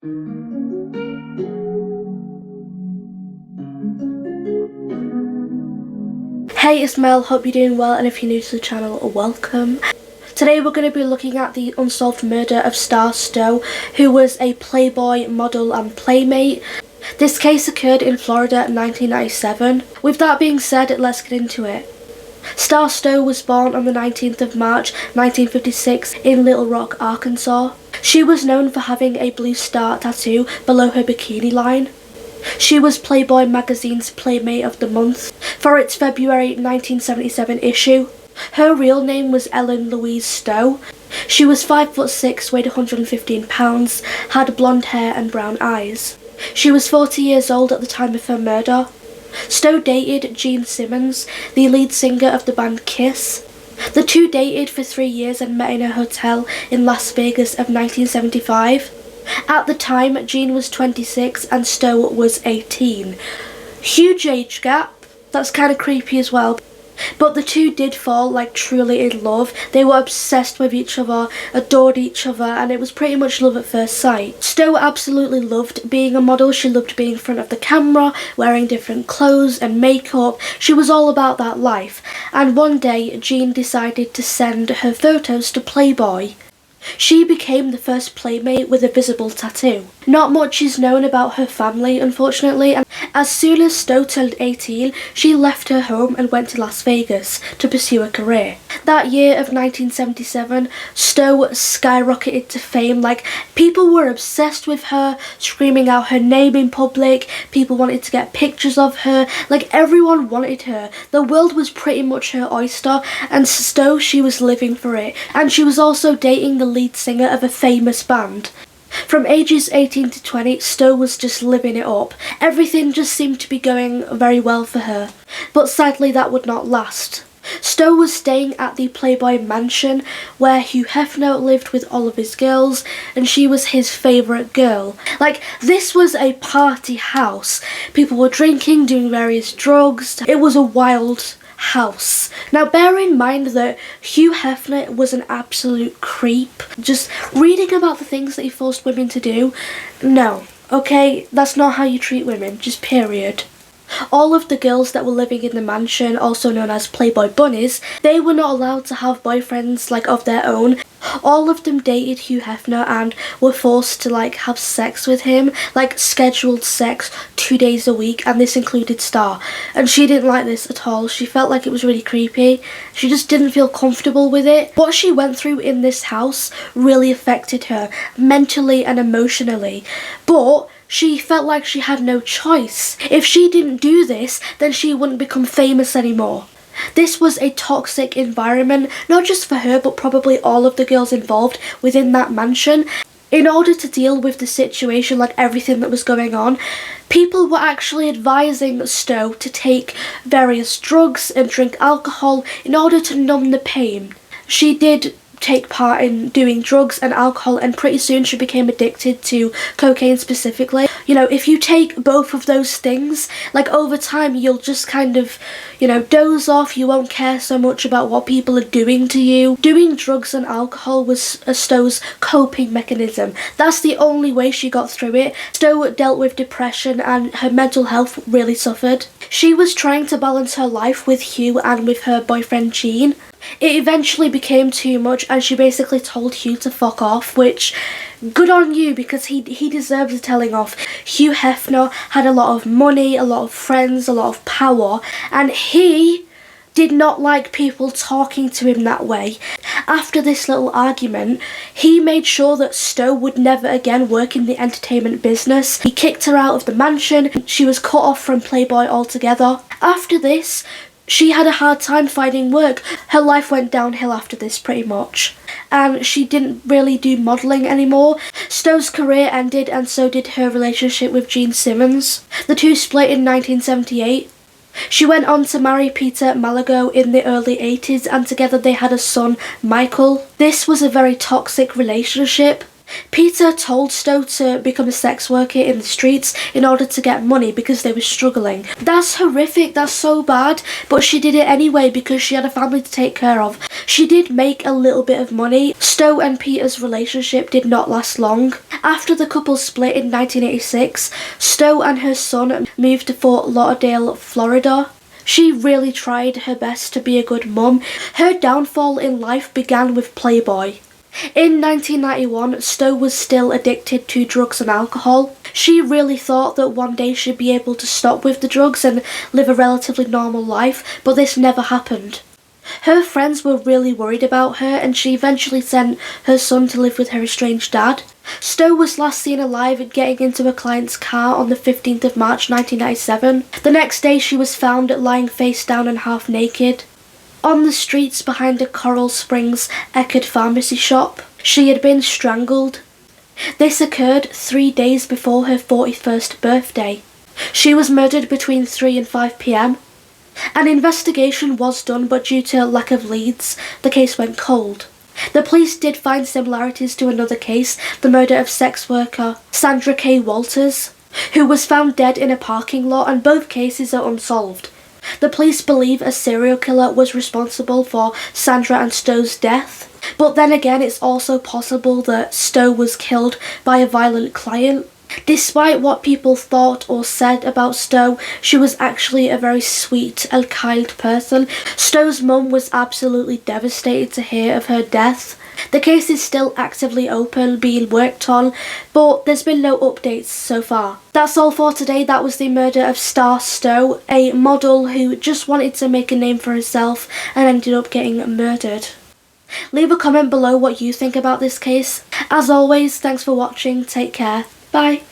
Hey, it's Mel, hope you're doing well, and if you're new to the channel, welcome. Today we're going to be looking at the unsolved murder of Star Stowe, who was a Playboy model and playmate. This case occurred in Florida in 1997. With that being said, let's get into it. Star Stowe was born on the 19th of March 1956 in Little Rock, Arkansas. She was known for having a blue star tattoo below her bikini line. She was Playboy magazine's Playmate of the Month for its February 1977 issue. Her real name was Ellen Louise Stowe. She was 5'6", weighed 115 pounds, had blonde hair and brown eyes. She was 40 years old at the time of her murder. Stowe dated Gene Simmons, the lead singer of the band Kiss. The two dated for 3 years and met in a hotel in Las Vegas of 1975. At the time, Gene was 26 and Stowe was 18. Huge age gap. That's kind of creepy as well. But the two did fall like truly in love. They were obsessed with each other, adored each other, and it was pretty much love at first sight. Stowe absolutely loved being a model. She loved being in front of the camera, wearing different clothes and makeup. She was all about that life. And one day, Gene decided to send her photos to Playboy. She became the first playmate with a visible tattoo. Not much is known about her family, unfortunately, and as soon as Stowe turned 18, she left her home and went to Las Vegas to pursue a career. That year of 1977, Stowe skyrocketed to fame. Like, people were obsessed with her, screaming out her name in public. People wanted to get pictures of her. Like, everyone wanted her. The world was pretty much her oyster, and Stowe, she was living for it. And she was also dating the lead singer of a famous band. From ages 18 to 20, Stowe was just living it up. Everything just seemed to be going very well for her. But sadly, that would not last. Stowe was staying at the Playboy mansion where Hugh Hefner lived with all of his girls, and she was his favourite girl. Like, this was a party house. People were drinking, doing various drugs. It was a wild house. Now, bear in mind that Hugh Hefner was an absolute creep. Just reading about the things that he forced women to do, no, okay, that's not how you treat women, just period. All of the girls that were living in the mansion, also known as Playboy bunnies, they were not allowed to have boyfriends like of their own. All of them dated Hugh Hefner and were forced to like have sex with him, like scheduled sex 2 days a week, and this included Star. And she didn't like this at all. She felt like it was really creepy. She just didn't feel comfortable with it. What she went through in this house really affected her mentally and emotionally. But she felt like she had no choice. If she didn't do this, then she wouldn't become famous anymore. This was a toxic environment, not just for her, but probably all of the girls involved within that mansion. In order to deal with the situation, like everything that was going on, people were actually advising Stowe to take various drugs and drink alcohol in order to numb the pain. She did take part in doing drugs and alcohol, and pretty soon she became addicted to cocaine specifically. You know, if you take both of those things, like over time you'll just kind of, you know, doze off. You won't care so much about what people are doing to you. Doing drugs and alcohol was Stowe's coping mechanism. That's the only way she got through it. Stowe dealt with depression and her mental health really suffered. She was trying to balance her life with Hugh and with her boyfriend Gene. It eventually became too much and she basically told Hugh to fuck off, which, good on you, because he deserves a telling off. Hugh Hefner had a lot of money, a lot of friends, a lot of power, and he did not like people talking to him that way. After this little argument, he made sure that Stowe would never again work in the entertainment business. He kicked her out of the mansion. She was cut off from Playboy altogether. After this, she had a hard time finding work. Her life went downhill after this, pretty much. And she didn't really do modelling anymore. Stowe's career ended, and so did her relationship with Gene Simmons. The two split in 1978. She went on to marry Peter Malago in the early 80s, and together they had a son, Michael. This was a very toxic relationship. Peter told Stowe to become a sex worker in the streets in order to get money because they were struggling. That's horrific, that's so bad, but she did it anyway because she had a family to take care of. She did make a little bit of money. Stowe and Peter's relationship did not last long. After the couple split in 1986, Stowe and her son moved to Fort Lauderdale, Florida. She really tried her best to be a good mum. Her downfall in life began with Playboy. In 1991, Stowe was still addicted to drugs and alcohol. She really thought that one day she'd be able to stop with the drugs and live a relatively normal life, but this never happened. Her friends were really worried about her, and she eventually sent her son to live with her estranged dad. Stowe was last seen alive getting into a client's car on the 15th of March 1997. The next day she was found lying face down and half naked on the streets behind a Coral Springs Eckerd pharmacy shop. She had been strangled. This occurred 3 days before her 41st birthday. She was murdered between 3 and 5 p.m. An investigation was done, but due to lack of leads, the case went cold. The police did find similarities to another case, the murder of sex worker Sandra K. Walters, who was found dead in a parking lot, and both cases are unsolved. The police believe a serial killer was responsible for Sandra and Stowe's death, but then again it's also possible that Stowe was killed by a violent client. Despite what people thought or said about Stowe, she was actually a very sweet and kind person. Stowe's mum was absolutely devastated to hear of her death. The case is still actively open, being worked on, but there's been no updates so far. That's all for today. That was the murder of Star Stowe, a model who just wanted to make a name for herself and ended up getting murdered. Leave a comment below what you think about this case. As always, thanks for watching. Take care. Bye.